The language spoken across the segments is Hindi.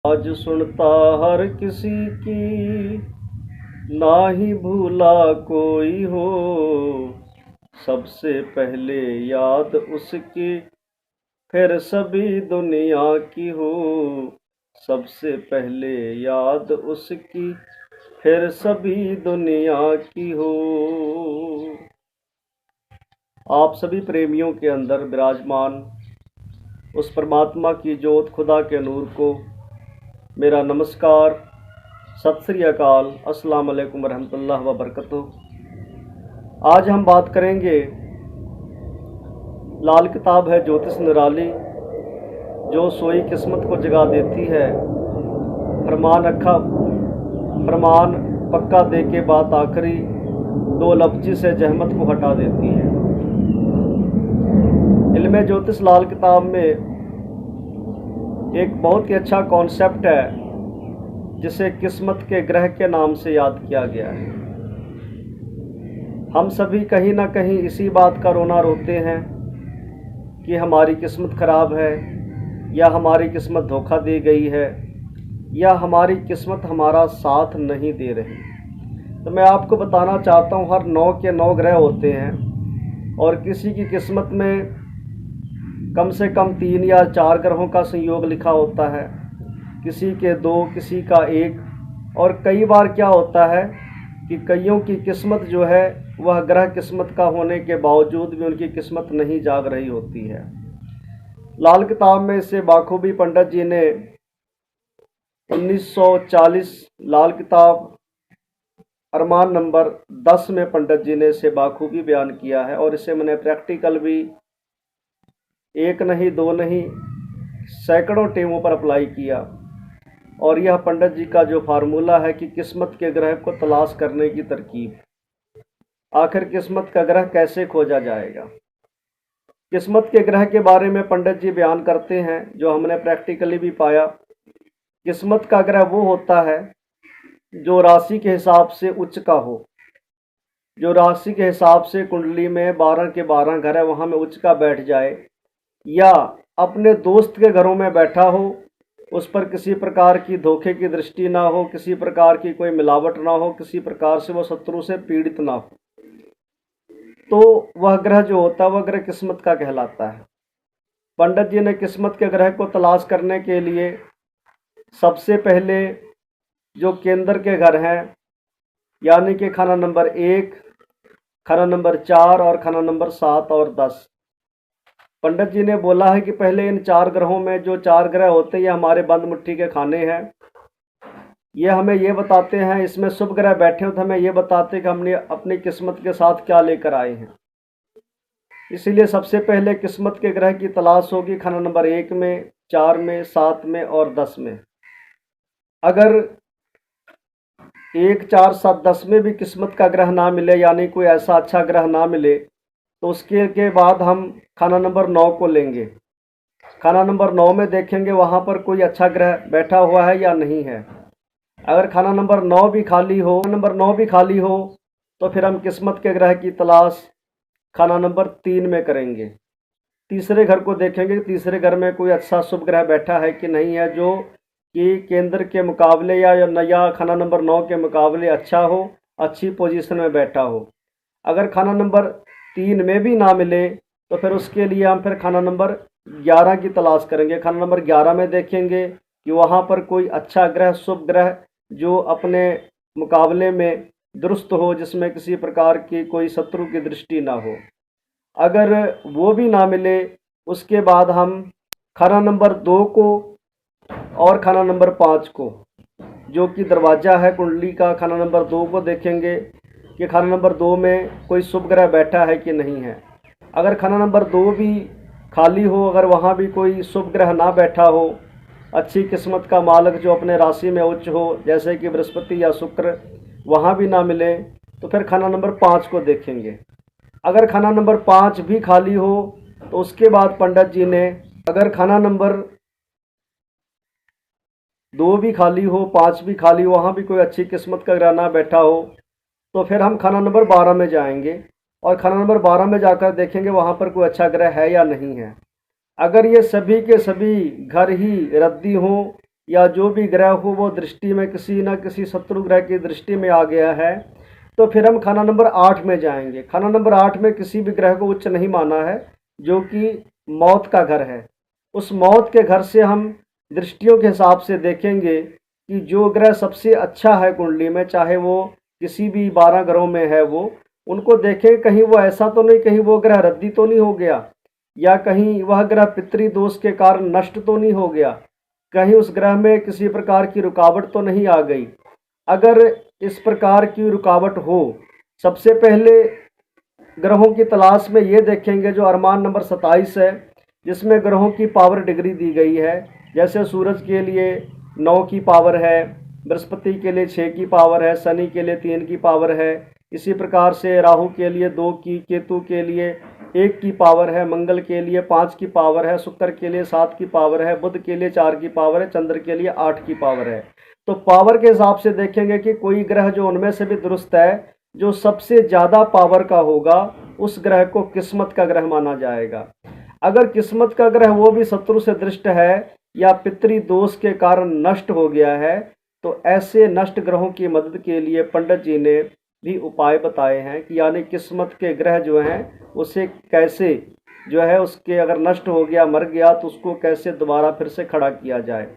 आज सुनता हर किसी की, ना ही भूला कोई हो। सबसे पहले याद उसकी, फिर सभी दुनिया की हो। सबसे पहले याद उसकी, फिर सभी दुनिया की हो। आप सभी प्रेमियों के अंदर विराजमान उस परमात्मा की ज्योत खुदा के नूर को मेरा नमस्कार, सत श्री अकाल, अस्सलाम वालेकुम रहमतुल्लाह व बरकatuh। आज हम बात करेंगे, लाल किताब है ज्योतिष निराली, जो सोई किस्मत को जगा देती है। फरमान पक्का दे के बात आखिरी, दो लफ्जी से जहमत को हटा देती है। इल्मे ज्योतिष लाल किताब में एक बहुत ही अच्छा कॉन्सेप्ट है, जिसे किस्मत के ग्रह के नाम से याद किया गया है। हम सभी कहीं ना कहीं इसी बात का रोना रोते हैं कि हमारी किस्मत खराब है, या हमारी किस्मत धोखा दे गई है, या हमारी किस्मत हमारा साथ नहीं दे रही। तो मैं आपको बताना चाहता हूँ, हर 9 के 9 ग्रह होते हैं, और किसी की किस्मत में कम से कम 3 या 4 ग्रहों का संयोग लिखा होता है, किसी के 2, किसी का 1। और कई बार क्या होता है कि कईयों की किस्मत जो है वह ग्रह किस्मत का होने के बावजूद भी उनकी किस्मत नहीं जाग रही होती है। लाल किताब में इसे बाखूबी पंडित जी ने 1940 लाल किताब अरमान नंबर 10 में पंडित जी ने इसे बाखूबी बयान किया है। और इसे मैंने प्रैक्टिकल भी 1 नहीं 2 नहीं सैकड़ों टीमों पर अप्लाई किया। और यह पंडित जी का जो फार्मूला है कि किस्मत के ग्रह को तलाश करने की तरकीब, आखिर किस्मत का ग्रह कैसे खोजा जाएगा। किस्मत के ग्रह के बारे में पंडित जी बयान करते हैं, जो हमने प्रैक्टिकली भी पाया। किस्मत का ग्रह वो होता है जो राशि के हिसाब से उच्च का हो, जो राशि के हिसाब से कुंडली में 12 के 12 घर है वहाँ में उच्च का बैठ जाए, या अपने दोस्त के घरों में बैठा हो, उस पर किसी प्रकार की धोखे की दृष्टि ना हो, किसी प्रकार की कोई मिलावट ना हो, किसी प्रकार से वो शत्रु से पीड़ित ना हो, तो वह ग्रह जो होता है वह ग्रह किस्मत का कहलाता है। पंडित जी ने किस्मत के ग्रह को तलाश करने के लिए सबसे पहले जो केंद्र के घर हैं, यानी कि खाना नंबर 1, खाना नंबर 4 और खाना नंबर 7 और 10, पंडित जी ने बोला है कि पहले इन 4 ग्रहों में जो 4 ग्रह होते हैं ये हमारे बंद मुट्ठी के खाने हैं। ये हमें ये बताते हैं, इसमें शुभ ग्रह बैठे हो तो हमें ये बताते हैं कि हमने अपनी किस्मत के साथ क्या लेकर आए हैं। इसीलिए सबसे पहले किस्मत के ग्रह की तलाश होगी खाना नंबर 1 में, 4 में, 7 में और 10 में। अगर 1, 4, 7, 10 में भी किस्मत का ग्रह ना मिले, यानी कोई ऐसा अच्छा ग्रह ना मिले, तो उसके के बाद हम खाना नंबर 9 को लेंगे। खाना नंबर 9 में देखेंगे वहाँ पर कोई अच्छा ग्रह बैठा हुआ है या नहीं है। अगर खाना नंबर 9 भी खाली हो तो फिर हम किस्मत के ग्रह की तलाश खाना नंबर 3 में करेंगे। तीसरे घर को देखेंगे, तीसरे घर में कोई अच्छा शुभ ग्रह बैठा है कि नहीं है, जो कि केंद्र के मुकाबले या खाना नंबर 9 के मुकाबले अच्छा हो, अच्छी पोजीशन में बैठा हो। अगर खाना नंबर 3 में भी ना मिले तो फिर उसके लिए हम फिर खाना नंबर 11 की तलाश करेंगे। खाना नंबर 11 में देखेंगे कि वहाँ पर कोई अच्छा ग्रह, शुभ ग्रह जो अपने मुकाबले में दुरुस्त हो, जिसमें किसी प्रकार की कोई शत्रु की दृष्टि ना हो। अगर वो भी ना मिले, उसके बाद हम खाना नंबर 2 को और खाना नंबर 5 को, जो कि दरवाज़ा है कुंडली का, खाना नंबर 2 को देखेंगे कि खाना नंबर 2 में कोई शुभ ग्रह बैठा है कि नहीं है। अगर खाना नंबर 2 भी खाली हो, अगर वहाँ भी कोई शुभ ग्रह ना बैठा हो, अच्छी किस्मत का मालक जो अपने राशि में उच्च हो, जैसे कि बृहस्पति या शुक्र, वहाँ भी ना मिले, तो फिर खाना नंबर 5 को देखेंगे। अगर खाना नंबर 5 भी खाली हो तो उसके बाद पंडित जी ने, अगर खाना नंबर 2 भी खाली हो, 5 भी खाली हो, वहाँ भी कोई अच्छी किस्मत का ग्रह ना बैठा हो, तो फिर हम खाना नंबर 12 में जाएंगे और खाना नंबर 12 में जाकर देखेंगे वहाँ पर कोई अच्छा ग्रह है या नहीं है। अगर ये सभी के सभी घर ही रद्दी हों या जो भी ग्रह हो वो दृष्टि में किसी न किसी शत्रु ग्रह की दृष्टि में आ गया है, तो फिर हम खाना नंबर 8 में जाएंगे। खाना नंबर 8 में किसी भी ग्रह को उच्च नहीं माना है, जो कि मौत का घर है। उस मौत के घर से हम दृष्टियों के हिसाब से देखेंगे कि जो ग्रह सबसे अच्छा है कुंडली में, चाहे वो किसी भी 12 ग्रहों में है, वो उनको देखें कहीं वो ऐसा तो नहीं, कहीं वो ग्रह रद्दी तो नहीं हो गया, या कहीं वह ग्रह पितृदोष के कारण नष्ट तो नहीं हो गया, कहीं उस ग्रह में किसी प्रकार की रुकावट तो नहीं आ गई। अगर इस प्रकार की रुकावट हो, सबसे पहले ग्रहों की तलाश में ये देखेंगे जो अरमान नंबर 27 है, जिसमें ग्रहों की पावर डिग्री दी गई है। जैसे सूरज के लिए 9 की पावर है, बृहस्पति के लिए 6 की पावर है, शनि के लिए 3 की पावर है, इसी प्रकार से राहु के लिए 2 की, केतु के लिए 1 की पावर है, मंगल के लिए 5 की पावर है, शुक्र के लिए 7 की पावर है, बुध के लिए 4 की पावर है, चंद्र के लिए 8 की पावर है। तो पावर के हिसाब से देखेंगे कि कोई ग्रह जो उनमें से भी दुरुस्त है, जो सबसे ज़्यादा पावर का होगा, उस ग्रह को किस्मत का ग्रह माना जाएगा। अगर किस्मत का ग्रह वो भी शत्रु से दृष्ट है या पितृदोष के कारण नष्ट हो गया है, तो ऐसे नष्ट ग्रहों की मदद के लिए पंडित जी ने भी उपाय बताए हैं कि यानी किस्मत के ग्रह जो हैं उसे कैसे जो है, उसके अगर नष्ट हो गया, मर गया, तो उसको कैसे दोबारा फिर से खड़ा किया जाए।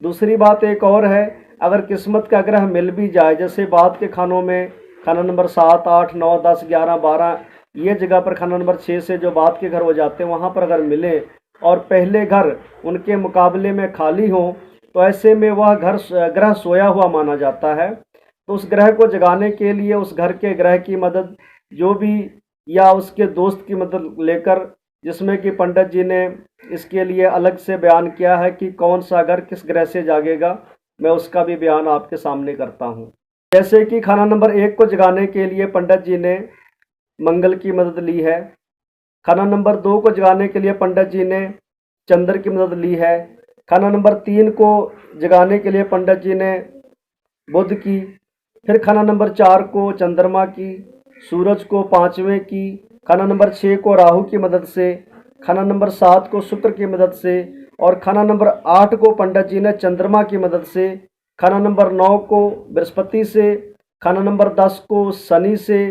दूसरी बात एक और है, अगर किस्मत का ग्रह मिल भी जाए, जैसे बाद के खानों में खाना नंबर 7, 8, 9, 10, 11, 12 ये जगह पर खाना नंबर 6 से जो बाद के घर हो जाते हैं, वहाँ पर अगर मिले और पहले घर उनके मुकाबले में खाली हो, तो ऐसे में वह ग्रह सोया हुआ माना जाता है। तो उस ग्रह को जगाने के लिए उस घर के ग्रह की मदद जो भी, या उसके दोस्त की मदद लेकर, जिसमें कि पंडित जी ने इसके लिए अलग से बयान किया है कि कौन सा घर किस ग्रह से जागेगा, मैं उसका भी बयान आपके सामने करता हूँ। जैसे कि खाना नंबर 1 को जगाने के लिए पंडित जी ने मंगल की मदद ली है। खाना नंबर 2 को जगाने के लिए पंडित जी ने चंद्र की मदद ली है। खाना नंबर 3 को जगाने के लिए पंडित जी ने बुध की। फिर खाना नंबर 4 को चंद्रमा की, सूरज को 5वें की, खाना नंबर 6 को राहु की मदद से, खाना नंबर 7 को शुक्र की मदद से, और खाना नंबर 8 को पंडित जी ने चंद्रमा की मदद से, खाना नंबर 9 को बृहस्पति से, खाना नंबर 10 को शनि से,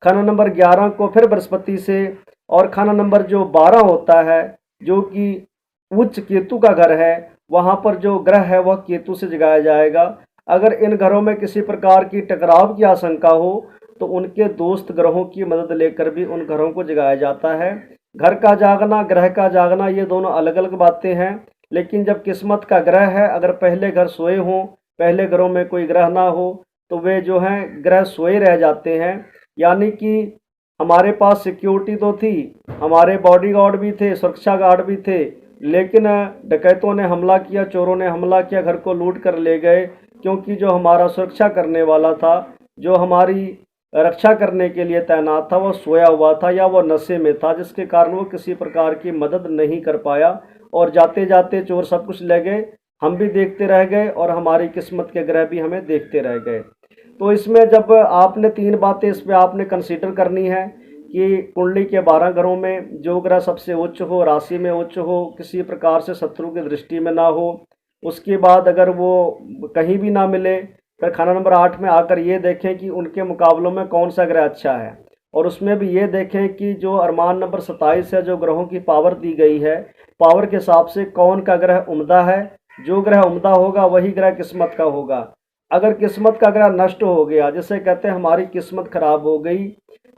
खाना नंबर 11 को फिर बृहस्पति से, और खाना नंबर जो 12 होता है, जो कि उच्च केतु का घर है, वहाँ पर जो ग्रह है वह केतु से जगाया जाएगा। अगर इन घरों में किसी प्रकार की टकराव की आशंका हो, तो उनके दोस्त ग्रहों की मदद लेकर भी उन घरों को जगाया जाता है। घर का जागना, ग्रह का जागना, ये दोनों अलग अलग बातें हैं। लेकिन जब किस्मत का ग्रह है, अगर पहले घर सोए हों, पहले घरों में कोई ग्रह ना हो, तो वे जो हैं ग्रह सोए रह जाते हैं। यानी कि हमारे पास सिक्योरिटी तो थी, हमारे बॉडीगार्ड भी थे, सुरक्षा गार्ड भी थे, लेकिन डकैतों ने हमला किया, चोरों ने हमला किया, घर को लूट कर ले गए, क्योंकि जो हमारा सुरक्षा करने वाला था, जो हमारी रक्षा करने के लिए तैनात था, वो सोया हुआ था या वो नशे में था, जिसके कारण वो किसी प्रकार की मदद नहीं कर पाया, और जाते जाते चोर सब कुछ ले गए, हम भी देखते रह गए, और हमारी किस्मत के ग्रह भी हमें देखते रह गए। तो इसमें जब आपने 3 बातें इस पर आपने कंसीडर करनी है कि कुंडली के 12 ग्रहों में जो ग्रह सबसे उच्च हो, राशि में उच्च हो, किसी प्रकार से शत्रु की दृष्टि में ना हो, उसके बाद अगर वो कहीं भी ना मिले, फिर खाना नंबर 8 में आकर ये देखें कि उनके मुकाबलों में कौन सा ग्रह अच्छा है, और उसमें भी ये देखें कि जो अरमान नंबर 27 है, जो ग्रहों की पावर दी गई है, पावर के हिसाब से कौन का ग्रह उम्दा है। जो ग्रह उम्दा होगा वही ग्रह किस्मत का होगा। अगर किस्मत का ग्रह नष्ट हो गया, जैसे कहते हैं हमारी किस्मत खराब हो गई,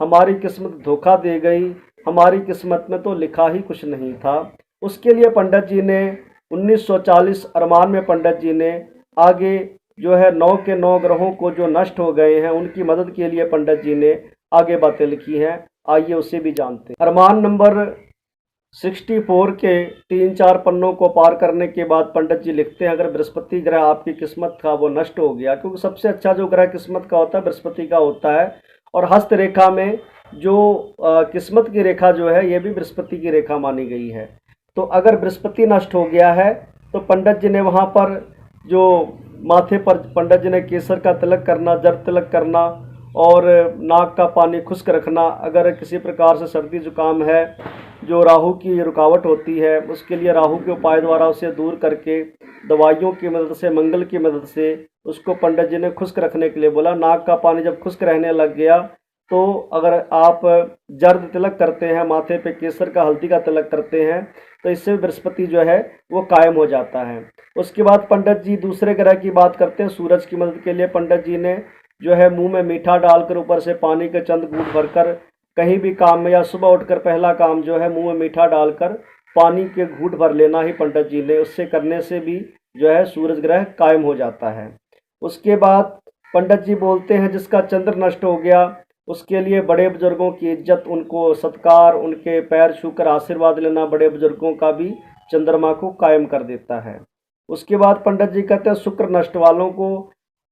हमारी किस्मत धोखा दे गई, हमारी किस्मत में तो लिखा ही कुछ नहीं था, उसके लिए पंडित जी ने 1940 अरमान में पंडित जी ने आगे जो है 9 के 9 ग्रहों को जो नष्ट हो गए हैं, उनकी मदद के लिए पंडित जी ने आगे बातें लिखी हैं। आइए उसे भी जानते हैं। अरमान नंबर 64 के 3-4 पन्नों को पार करने के बाद पंडित जी लिखते हैं, अगर बृहस्पति ग्रह आपकी किस्मत का वो नष्ट हो गया, क्योंकि सबसे अच्छा जो ग्रह किस्मत का होता है बृहस्पति का होता है, और हस्त रेखा में जो किस्मत की रेखा जो है, ये भी बृहस्पति की रेखा मानी गई है। तो अगर बृहस्पति नष्ट हो गया है, तो पंडित जी ने वहाँ पर जो माथे पर पंडित जी ने केसर का तिलक करना, जर तिलक करना, और नाक का पानी खुश्क रखना। अगर किसी प्रकार से सर्दी जुकाम है, जो राहु की रुकावट होती है, उसके लिए राहु के उपाय द्वारा उसे दूर करके दवाइयों की मदद से, मंगल की मदद से उसको पंडित जी ने खुश्क रखने के लिए बोला। नाक का पानी जब खुश्क रहने लग गया तो अगर आप जर्द तिलक करते हैं, माथे पे केसर का हल्दी का तिलक करते हैं, तो इससे बृहस्पति जो है वो कायम हो जाता है। उसके बाद पंडित जी दूसरे ग्रह की बात करते हैं। सूरज की मदद के लिए पंडित जी ने जो है मुंह में मीठा डालकर ऊपर से पानी के चंद घूंट भरकर कहीं भी काम में, या सुबह उठकर पहला काम जो है मुंह में मीठा डालकर पानी के घूंट भर लेना ही पंडित जी ने। उससे करने से भी जो है सूरज ग्रह कायम हो जाता है। उसके बाद पंडित जी बोलते हैं जिसका चंद्र नष्ट हो गया उसके लिए बड़े बुजुर्गों की इज्जत, उनको सत्कार, उनके पैर छूकर आशीर्वाद लेना बड़े बुजुर्गों का भी चंद्रमा को कायम कर देता है। उसके बाद पंडित जी कहते हैं शुक्र नष्ट वालों को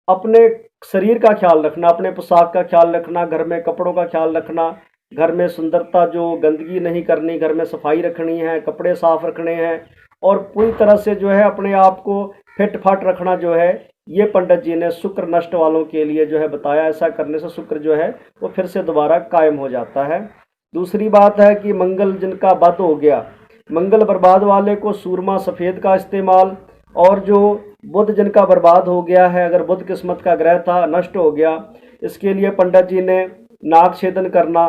अपने शरीर का ख्याल रखना, अपने पोशाक का ख्याल रखना, घर में कपड़ों का ख्याल रखना, घर में सुंदरता, जो गंदगी नहीं करनी, घर में सफाई रखनी है, कपड़े साफ रखने हैं और पूरी तरह से जो है अपने आप को फिट फाट रखना जो है, ये पंडित जी ने शुक्र नष्ट वालों के लिए जो है बताया। ऐसा करने से शुक्र जो है वो फिर से दोबारा कायम हो जाता है। दूसरी बात है कि मंगल जिनका बद हो गया, मंगल बर्बाद वाले को सूरमा सफ़ेद का इस्तेमाल, और जो बुध जिनका बर्बाद हो गया है, अगर बुध किस्मत का ग्रह था नष्ट हो गया, इसके लिए पंडित जी ने नाक छेदन करना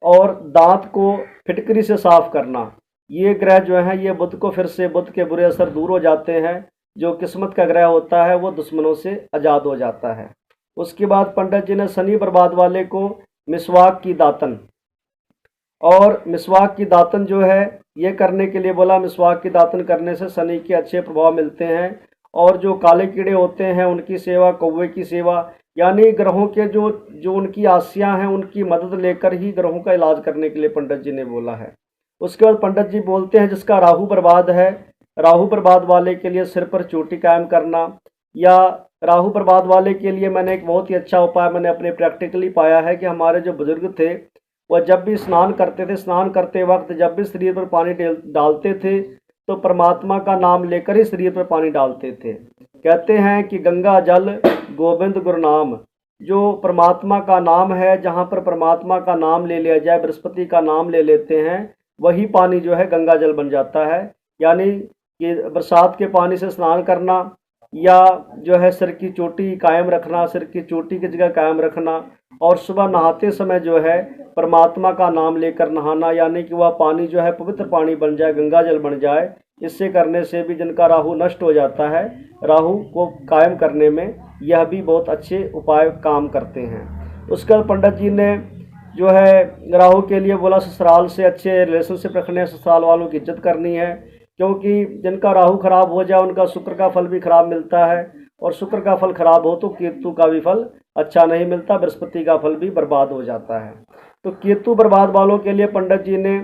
और दांत को फिटकरी से साफ करना। ये ग्रह जो है ये बुध को फिर से, बुध के बुरे असर दूर हो जाते हैं। जो किस्मत का ग्रह होता है वो दुश्मनों से आज़ाद हो जाता है। उसके बाद पंडित जी ने शनि बर्बाद वाले को मिसवाक की दातन, और मिसवाक की दातन जो है ये करने के लिए बोला। मिसवाक की दातन करने से शनि के अच्छे प्रभाव मिलते हैं। और जो काले कीड़े होते हैं उनकी सेवा, कौवे की सेवा, यानी ग्रहों के जो जो उनकी आसियाँ हैं उनकी मदद लेकर ही ग्रहों का इलाज करने के लिए पंडित जी ने बोला है। उसके बाद पंडित जी बोलते हैं जिसका राहु बर्बाद है, राहु बर्बाद वाले के लिए सिर पर चोटी कायम करना, या राहु बर्बाद वाले के लिए मैंने एक बहुत ही अच्छा उपाय मैंने अपने प्रैक्टिकली पाया है कि हमारे जो बुजुर्ग थे वह जब भी स्नान करते थे, स्नान करते वक्त जब भी शरीर पर पानी डालते थे तो परमात्मा का नाम लेकर ही शरीर पर पानी डालते थे। कहते हैं कि गंगा जल गोविंद गुरु नाम, जो परमात्मा का नाम है, जहाँ पर परमात्मा का नाम ले लिया जाए, बृहस्पति का नाम ले लेते हैं, वही पानी जो है गंगा जल बन जाता है। यानी कि बरसात के पानी से स्नान करना, या जो है सिर की चोटी कायम रखना, सिर की चोटी की जगह कायम रखना, और सुबह नहाते समय जो है परमात्मा का नाम लेकर नहाना, यानी कि वह पानी जो है पवित्र पानी बन जाए, गंगा जल बन जाए। इससे करने से भी जिनका राहु नष्ट हो जाता है, राहु को कायम करने में यह भी बहुत अच्छे उपाय काम करते हैं। उसके बाद पंडित जी ने जो है राहु के लिए बोला ससुराल से अच्छे रिलेशनशिप रखने, ससुराल वालों की इज्जत करनी है, क्योंकि जिनका राहु खराब हो जाए उनका शुक्र का फल भी खराब मिलता है, और शुक्र का फल खराब हो तो केतु का भी फल अच्छा नहीं मिलता, बृहस्पति का फल भी बर्बाद हो जाता है। तो केतु बर्बाद वालों के लिए पंडित जी ने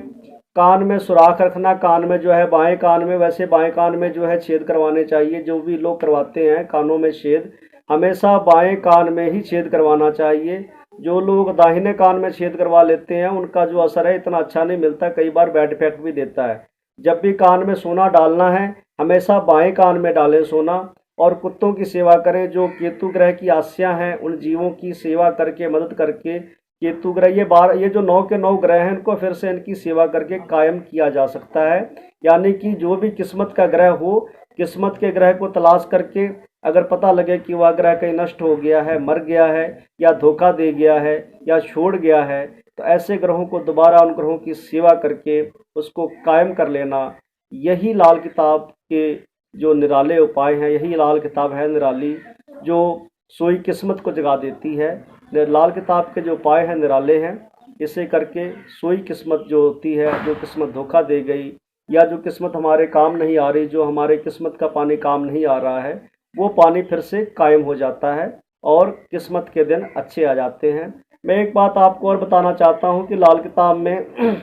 कान में सुराख रखना, कान में जो है बाएं कान में, वैसे बाएं कान में जो है छेद करवाने चाहिए। जो भी लोग करवाते हैं कानों में छेद, हमेशा बाएं कान में ही छेद करवाना चाहिए। जो लोग दाहिने कान में छेद करवा लेते हैं उनका जो असर है इतना अच्छा नहीं मिलता, कई बार बैड इफेक्ट भी देता है। जब भी कान में सोना डालना है हमेशा बाएं कान में डालें सोना, और कुत्तों की सेवा करें। जो केतु ग्रह की आस्या हैं उन जीवों की सेवा करके, मदद करके, केतु ग्रह ये जो 9 के 9 ग्रह हैं इनको फिर से इनकी सेवा करके कायम किया जा सकता है। यानी कि जो भी किस्मत का ग्रह हो, किस्मत के ग्रह को तलाश करके अगर पता लगे कि वह ग्रह कहीं नष्ट हो गया है, मर गया है, या धोखा दे गया है, या छोड़ गया है, तो ऐसे ग्रहों को दोबारा उन ग्रहों की सेवा करके उसको कायम कर लेना, यही लाल किताब के जो निराले उपाय हैं, यही लाल किताब है निराली, जो सोई किस्मत को जगा देती है। लाल किताब के जो उपाय हैं निराले हैं, इसे करके सोई किस्मत जो होती है, जो किस्मत धोखा दे गई, या जो किस्मत हमारे काम नहीं आ रही, जो हमारे किस्मत का पानी काम नहीं आ रहा है, वो पानी फिर से कायम हो जाता है और किस्मत के दिन अच्छे आ जाते हैं। मैं एक बात आपको और बताना चाहता हूँ कि लाल किताब में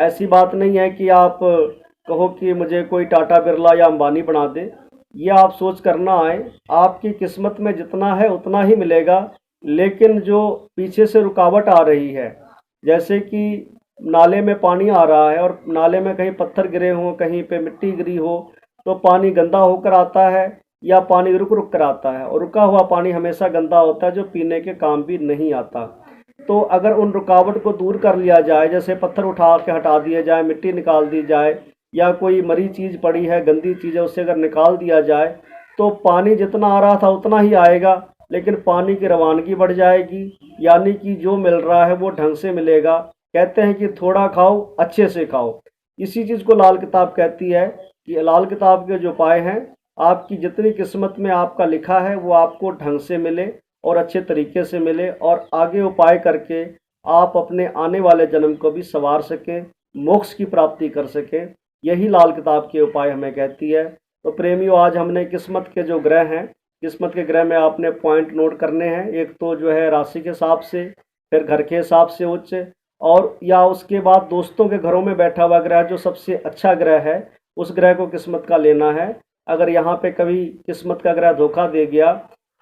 ऐसी बात नहीं है कि आप कहो कि मुझे कोई टाटा बिरला या अंबानी बना दे। ये आप सोच करना आए, आपकी किस्मत में जितना है उतना ही मिलेगा, लेकिन जो पीछे से रुकावट आ रही है, जैसे कि नाले में पानी आ रहा है और नाले में कहीं पत्थर गिरे हों, कहीं पे मिट्टी गिरी हो, तो पानी गंदा होकर आता है, या पानी रुक रुक कर आता है, और रुका हुआ पानी हमेशा गंदा होता है, जो पीने के काम भी नहीं आता। तो अगर उन रुकावट को दूर कर लिया जाए, जैसे पत्थर उठा के हटा दिए जाए, मिट्टी निकाल दी जाए, या कोई मरी चीज़ पड़ी है, गंदी चीज़ है, उससे अगर निकाल दिया जाए, तो पानी जितना आ रहा था उतना ही आएगा, लेकिन पानी की रवानगी बढ़ जाएगी, यानी कि जो मिल रहा है वो ढंग से मिलेगा। कहते हैं कि थोड़ा खाओ अच्छे से खाओ। इसी चीज़ को लाल किताब कहती है कि लाल किताब के जो उपाय हैं, आपकी जितनी किस्मत में आपका लिखा है वो आपको ढंग से मिले और अच्छे तरीके से मिले, और आगे उपाय करके आप अपने आने वाले जन्म को भी संवार सकें, मोक्ष की प्राप्ति कर सकें। यही लाल किताब के उपाय हमें कहती है। तो प्रेमियों, आज हमने किस्मत के जो ग्रह हैं, किस्मत के ग्रह में आपने पॉइंट नोट करने हैं। एक तो जो है राशि के हिसाब से, फिर घर के हिसाब से उच्च, और या उसके बाद दोस्तों के घरों में बैठा हुआ ग्रह जो सबसे अच्छा ग्रह है, उस ग्रह को किस्मत का लेना है। अगर यहाँ पे कभी किस्मत का ग्रह धोखा दे गया,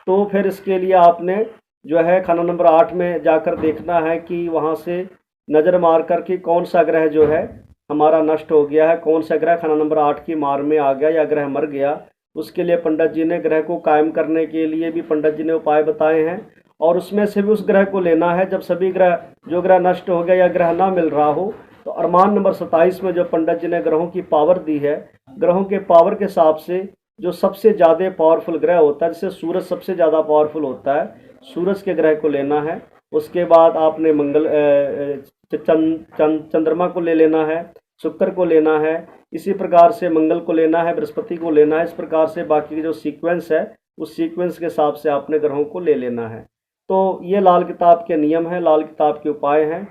तो फिर इसके लिए आपने जो है खाना नंबर 8 में जाकर देखना है कि वहाँ से नज़र मार कर कि कौन सा ग्रह जो है हमारा नष्ट हो गया है, कौन सा ग्रह खाना नंबर 8 की मार में आ गया या ग्रह मर गया। उसके लिए पंडित जी ने, ग्रह को कायम करने के लिए भी पंडित जी ने उपाय बताए हैं, और उसमें से भी उस ग्रह को लेना है। जब सभी ग्रह, जो ग्रह नष्ट हो गया या ग्रह ना मिल रहा हो, तो अरमान नंबर 27 में जो पंडित जी ने ग्रहों की पावर दी है, ग्रहों के पावर के हिसाब से जो सबसे ज़्यादा पावरफुल ग्रह होता है, जैसे सूरज सबसे ज़्यादा पावरफुल होता है, सूरज के ग्रह को लेना है। उसके बाद आपने मंगल, चंद्रमा को ले लेना है, शुक्र को लेना है, इसी प्रकार से मंगल को लेना है, बृहस्पति को लेना है। इस प्रकार से बाकी की जो सीक्वेंस है, उस सीक्वेंस के हिसाब से आपने ग्रहों को ले लेना है। तो ये लाल किताब के नियम हैं, लाल किताब के उपाय हैं।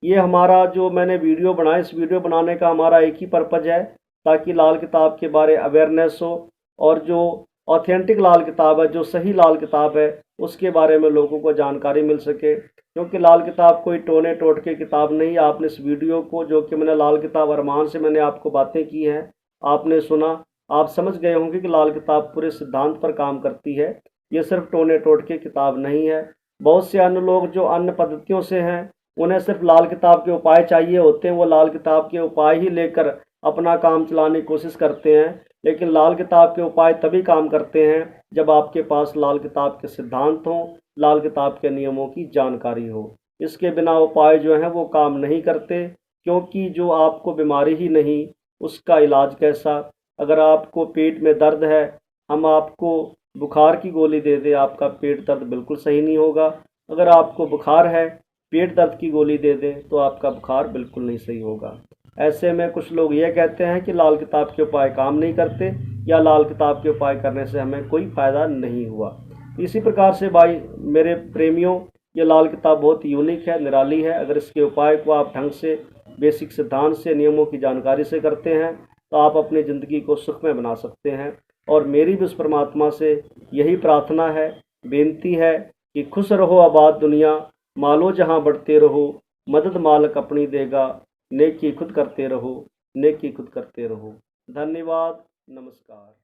ये हमारा जो मैंने वीडियो बनाया, इस वीडियो बनाने का हमारा एक ही पर्पज़ है, ताकि लाल किताब के बारे अवेयरनेस हो, और जो ऑथेंटिक लाल किताब है, जो सही लाल किताब है, उसके बारे में लोगों को जानकारी मिल सके। क्योंकि लाल किताब कोई टोने टोटके किताब नहीं। आपने इस वीडियो को, जो कि मैंने लाल किताब अरमान से मैंने आपको बातें की हैं, आपने सुना, आप समझ गए होंगे कि लाल किताब पूरे सिद्धांत पर काम करती है। ये सिर्फ टोने टोटके किताब नहीं है। बहुत से अन्य लोग जो अन्य पद्धतियों से हैं, उन्हें सिर्फ लाल किताब के उपाय चाहिए होते हैं, वो लाल किताब के उपाय ही लेकर अपना काम चलाने की कोशिश करते हैं। लेकिन लाल किताब के उपाय तभी काम करते हैं जब आपके पास लाल किताब के सिद्धांत हों, लाल किताब के नियमों की जानकारी हो। इसके बिना उपाय जो हैं वो काम नहीं करते, क्योंकि जो आपको बीमारी ही नहीं, उसका इलाज कैसा। अगर आपको पेट में दर्द है, हम आपको बुखार की गोली दे दें, आपका पेट दर्द बिल्कुल सही नहीं होगा। अगर आपको बुखार है, पेट दर्द की गोली दे दें, तो आपका बुखार बिल्कुल नहीं सही होगा। ऐसे में कुछ लोग ये कहते हैं कि लाल किताब के उपाय काम नहीं करते, या लाल किताब के उपाय करने से हमें कोई फ़ायदा नहीं हुआ। इसी प्रकार से भाई मेरे प्रेमियों, ये लाल किताब बहुत यूनिक है, निराली है। अगर इसके उपाय को आप ढंग से, बेसिक सिद्धांत से, नियमों की जानकारी से करते हैं, तो आप अपनी ज़िंदगी को सुखमय बना सकते हैं। और मेरी भी उस परमात्मा से यही प्रार्थना है, बेनती है कि खुश रहो आबाद दुनिया, मालो जहाँ बढ़ते रहो, मदद मालिक अपनी देगा, नेकी खुद करते रहो, नेकी खुद करते रहो। धन्यवाद, नमस्कार।